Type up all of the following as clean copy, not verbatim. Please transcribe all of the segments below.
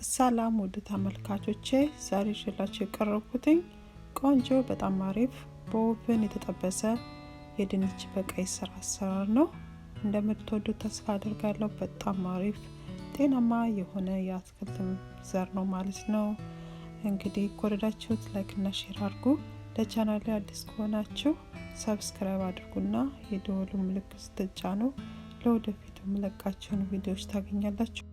ሰላም ወደ ተመልካቾቼ ዛሬ ይዤላችሁ የቀረብኩትኝ ቆንጆ በጣም አሪፍ በኦቨን የተጠበሰ የድንች በቀይ ስር አሰራር ነው። እንደምትወዱት ተስፋ አደርጋለሁ። በጣም አሪፍ ጤናማ የሆነ የአትክልት ዘር ነው ማለት ነው። እንግዲህ ከወደዳችሁት ላይክ እና ሼር አድርጉ። ለቻናሌ አዲስ ከሆናችሁ ሰብስክራይብ አድርጉና የደወሉ ምልክት ስትጫኑ ለወደፊቱ የምለቃቸውን ቪዲዮዎች ታገኛላችሁ።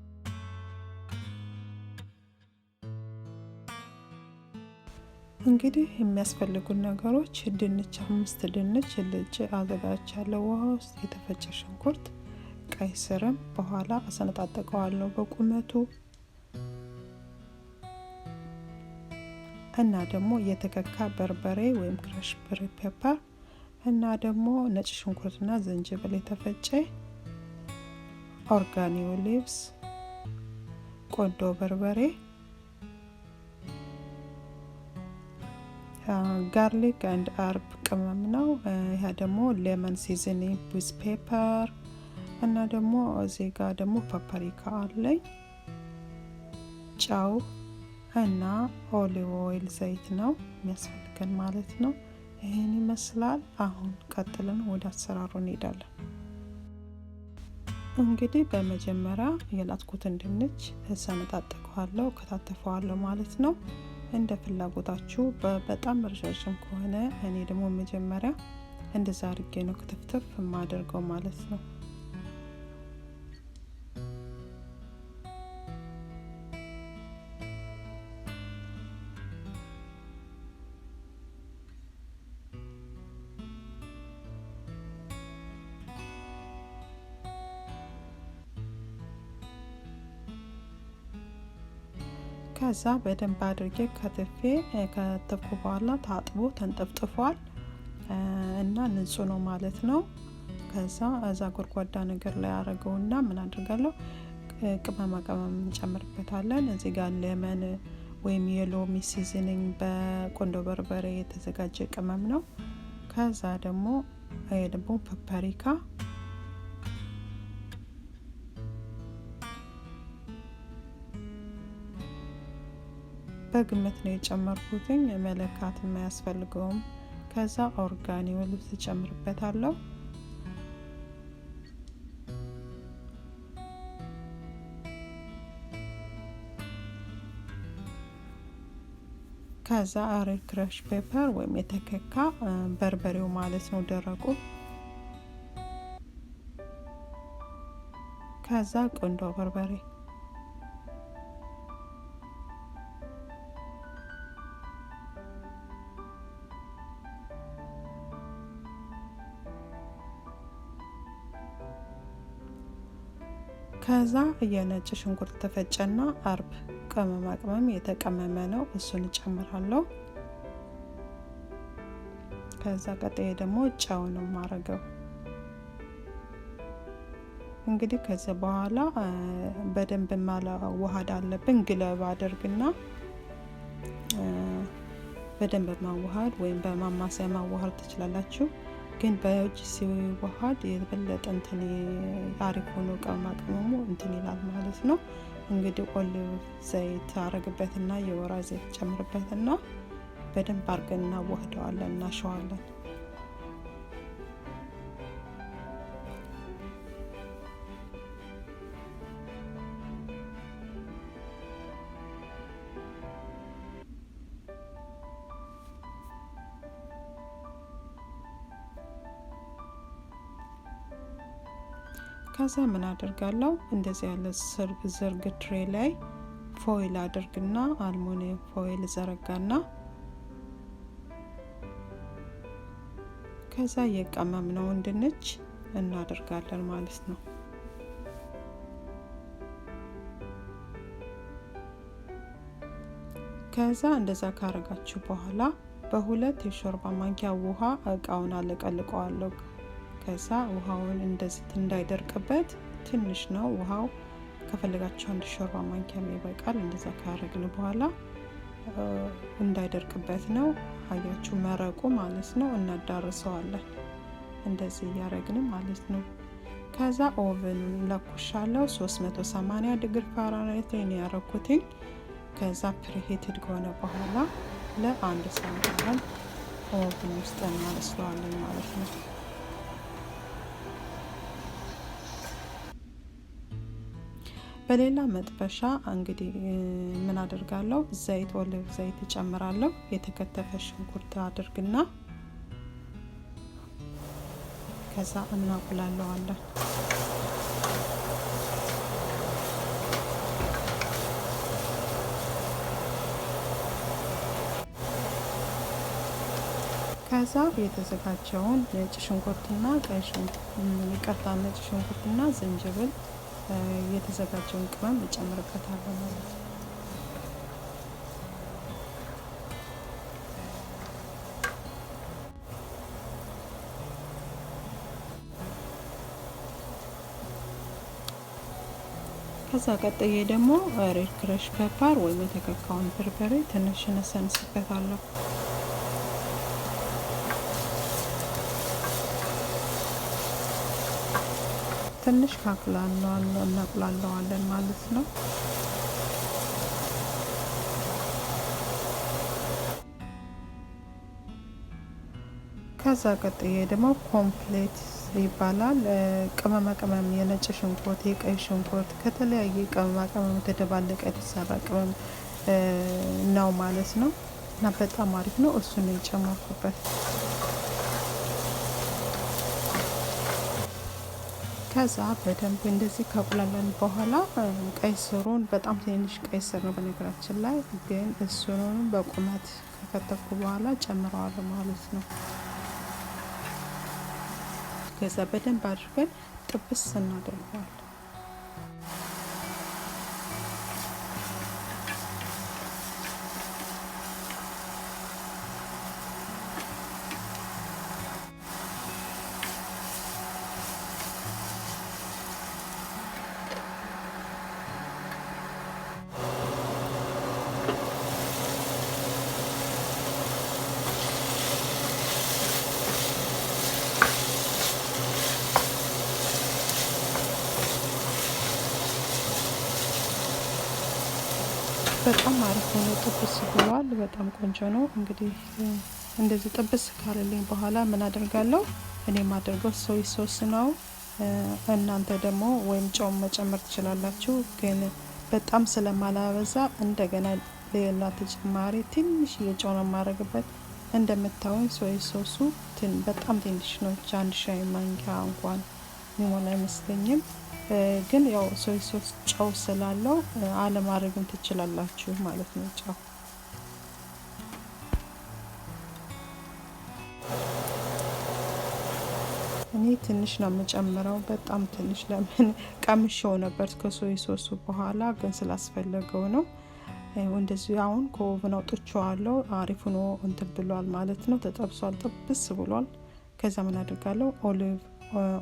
እንግዲህ የሚያስፈልጉን ነገሮች ድንች 5 ድንች ልጬ አዘጋጅቻለሁ። ውሃ ውስጥ የተፈጨ ሽንኩርት፣ ቀይ ስርም በኋላ አሰነጣጥቀዋለሁ በቁመቱ እና ደግሞ የተከካ በርበሬ ወይም ክራሽ ፔፐር እና ደግሞ ነጭ ሽንኩርትና ዝንጅብል የተፈጨ፣ ኦርጋኒዮ ሊቭስ፣ ቆንዶ በርበሬ፣ ጋርሊክ and herb ቅመም ነው። ይሄ ደግሞ ሌመን ሲዝኒንግ ዊዝ ፔፐር እና ደግሞ እዚህ ጋር ደግሞ ፓፕሪካ አለኝ፣ ጨው እና ኦሊቭ ኦይል ዘይት ነው የሚያስፈልገን ማለት ነው። ይሄን ይመስላል። አሁን ቀጥለን ወደ አሰራሩ እንሄዳለን። እንግዲህ በመጀመሪያ የላጥኩትን ድንች ሰነጣጥቀዋለሁ፣ ከታተፈዋለሁ ማለት ነው። እንደ ፍላጎታችሁ በጣም ረዣዥም ከሆነ እኔ ደግሞ መጀመሪያ እንደዛ አድርጌ ነው ክትፍትፍ የማደርገው ማለት ነው። ከዛ በደንብ አድርጌ ከተፈኩ በኋላ ታጥቦ ተንጠፍጥፏል እና ንጹህ ነው ማለት ነው። ከዛ እዛ ጎድጓዳ ነገር ላይ አረገውና ምን አድርጋለሁ ቅመማ ቅመም እንጨምርበታለን። እዚህ ጋር ሌመን ወይም የሎሚ ሲዝኒንግ በቆንዶ በርበሬ የተዘጋጀ ቅመም ነው። ከዛ ደግሞ ፓፕሪካ በግምት ነው የጨመርኩትኝ፣ መለካት የማያስፈልገውም። ከዛ ኦርጋኒዮ ሊቭስ ጨምርበታለሁ። ከዛ ክራሽ ፔፐር ወይም የተከካ በርበሬው ማለት ነው ደረቁ። ከዛ ቆንዶ በርበሬ፣ ከዛ የነጭ ሽንኩርት ተፈጨና አርብ ቅመማ ቅመም የተቀመመ ነው እሱን እጨምራለሁ። ከዛ ቀጣይ ደግሞ ጨው ነው ማረገው። እንግዲህ ከዛ በኋላ በደንብ ማዋሃድ አለብን። ግለብ አድርግና በደንብ ማዋሃድ ወይም በማማሰያ ማዋሃድ ትችላላችሁ። ግን በእጅ ሲዋሃድ የበለጠ እንትን አሪፍ ሆኖ ቅመማ ቅመሙ እንትን ይላል ማለት ነው። እንግዲህ ኦሊቭ ዘይት አረግበትና የወይራ ዘይት ጨምርበትና በደንብ አርገን እናዋህደዋለን፣ እናሸዋለን። ከዛ ምን አደርጋለሁ እንደዚህ ያለ ዝርግ ትሬ ላይ ፎይል አድርግና አልሙኒየም ፎይል ዘረጋና ከዛ የቀመምነውን ድንች እናደርጋለን ማለት ነው። ከዛ እንደዛ ካረጋችሁ በኋላ በሁለት የሾርባ ማንኪያ ውሃ እቃውን አለቀልቀዋለሁ። ከዛ ውሃውን እንደዚህ እንዳይደርቅበት ትንሽ ነው ውሃው፣ ከፈለጋችሁ አንድ ሾርባ ማንኪያ ይበቃል። እንደዛ ካረግን በኋላ እንዳይደርቅበት ነው አያችሁ መረቁ ማለት ነው። እናዳርሰዋለን እንደዚህ ያረግን ማለት ነው። ከዛ ኦቨን ለኩሻለሁ 380 ዲግሪ ፋራናይት ላይ ነው ያረኩትኝ። ከዛ ፕሪሂትድ ከሆነ በኋላ ለአንድ ሰዓት ያህል ኦቨን ውስጥ እናበስለዋለን ማለት ነው። በሌላ መጥበሻ እንግዲህ ምን አደርጋለሁ? ዘይት ኦሊቭ ዘይት እጨምራለሁ። የተከተፈ ሽንኩርት አድርግና ከዛ እናቁላለዋለን። ከዛ የተዘጋጀውን ነጭ ሽንኩርትና ቀይ ሽንኩርት ነጭ ሽንኩርትና ዝንጅብል የተዘጋጀውን ቅመም እጨምርበታለሁ ማለት ነው። ከዛ ቀጥዬ ደግሞ ሬድ ክረሽ ፔፐር ወይም የተከካውን በርበሬ ትንሽ እነሰንስበታለሁ። ትንሽ እናቁላለዋለን ማለት ነው። ከዛ ቀጥዬ ደግሞ ኮምፕሌት ይባላል ቅመማ ቅመም የነጭ ሽንኩርት የቀይ ሽንኩርት ከተለያየ ቅመማ ቅመም ተደባለቀ የተሰራ ቅመም ነው ማለት ነው። እና በጣም አሪፍ ነው። እሱን የጨመርኩበት። ከዛ በደንብ እንደዚህ ካቁላላን በኋላ ቀይ ስሩን በጣም ትንሽ ቀይ ስር ነው በነገራችን ላይ ግን እሱን በቁመት ከከተፍኩ በኋላ ጨምረዋለሁ ማለት ነው። ከዛ በደንብ አድርገን ጥብስ እናደርገዋለን። በጣም አሪፍ ሆኖ ጥብስ ብሏል። በጣም ቆንጆ ነው። እንግዲህ እንደዚህ ጥብስ ካለልኝ በኋላ ምን አደርጋለሁ? እኔ ማደርገው ሶይ ሶስ ነው። እናንተ ደግሞ ወይም ጨው መጨመር ትችላላችሁ። ግን በጣም ስለማላበዛ እንደገና ሌላ ተጨማሪ ትንሽ የጨው ነው የማደርግበት። እንደምታዩኝ ሶይ ሶሱ በጣም ትንሽ ነው። አንድ ሻይ ማንኪያ እንኳን የሚሞላ አይመስለኝም። ግን ያው ሶይ ሶስ ጨው ስላለው አለማድረግም ትችላላችሁ ማለት ነው። ጨው እኔ ትንሽ ነው የምጨምረው፣ በጣም ትንሽ። ለምን ቀምሼው ነበር ከሶይ ሶሱ በኋላ ግን ስላስፈለገው ነው። እንደዚህ አሁን ከኦቨን አውጥቼዋለሁ። አሪፍ ነው እንትን ብሏል ማለት ነው። ተጠብሷል፣ ጥብስ ብሏል። ከዛ ምን አደርጋለሁ? ኦሊቭ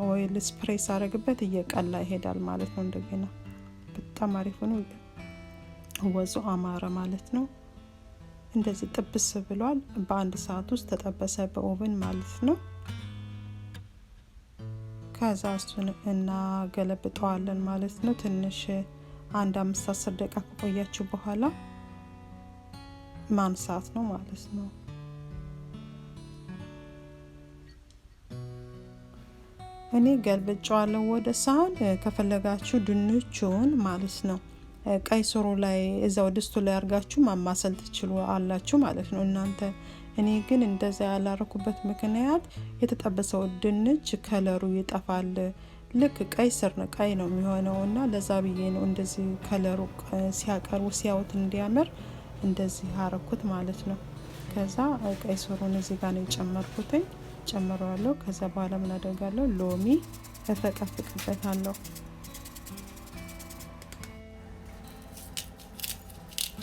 ኦይል ስፕሬስ አረግበት እየቀላ ይሄዳል ማለት ነው። እንደገና በጣም አሪፍ ነው። ወዙ አማረ ማለት ነው። እንደዚህ ጥብስ ብሏል። በአንድ ሰዓት ውስጥ ተጠበሰ በኦቨን ማለት ነው። ከዛ እሱን እናገለብጠዋለን ማለት ነው። ትንሽ አንድ 5-10 ደቂቃ ከቆያችሁ በኋላ ማንሳት ነው ማለት ነው። እኔ ገልብጫዋለሁ ወደ ሳህን። ከፈለጋችሁ ድንቹን ማለት ነው ቀይ ስሩ ላይ እዛው ድስቱ ላይ አርጋችሁ ማማሰል ትችሉ አላችሁ ማለት ነው እናንተ። እኔ ግን እንደዛ ያላረኩበት ምክንያት የተጠበሰው ድንች ከለሩ ይጠፋል። ልክ ቀይ ስር ነው ቀይ ነው የሚሆነውና ለዛ ብዬ ነው እንደዚህ ከለሩ ሲያቀርቡ ሲያዩት እንዲያምር እንደዚህ አረኩት ማለት ነው። ከዛ ቀይ ስሩን እዚህ ጋር ነው የጨመርኩትኝ ጨምረዋለሁ። ከዛ በኋላ ምን አደርጋለሁ? ሎሚ እፈቀፍቅበታለሁ።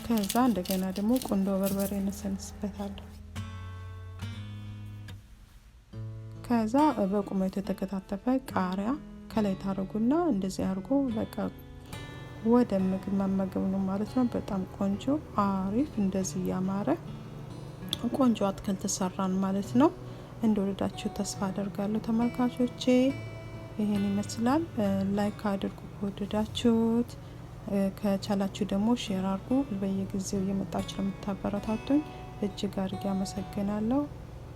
ከዛ እንደገና ደግሞ ቁንዶ በርበሬ እነሰንስበታለሁ። ከዛ በቁመቱ የተከታተፈ ቃሪያ ከላይ ታረጉና እንደዚህ አድርጎ በቃ ወደ ምግብ መመገብ ነው ማለት ነው። በጣም ቆንጆ አሪፍ እንደዚህ ያማረ ቆንጆ አትክልት ሰራን ማለት ነው። እንደወደዳችሁ ተስፋ አደርጋለሁ ተመልካቾቼ። ይሄን ይመስላል። ላይክ አድርጉ ከወደዳችሁት፣ ከቻላችሁ ደግሞ ሼር አድርጉ። በየጊዜው እየመጣችሁ ለምታበረታቱኝ እጅግ አድርጌ አመሰግናለሁ።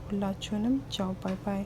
ሁላችሁንም ቻው ባይ ባይ።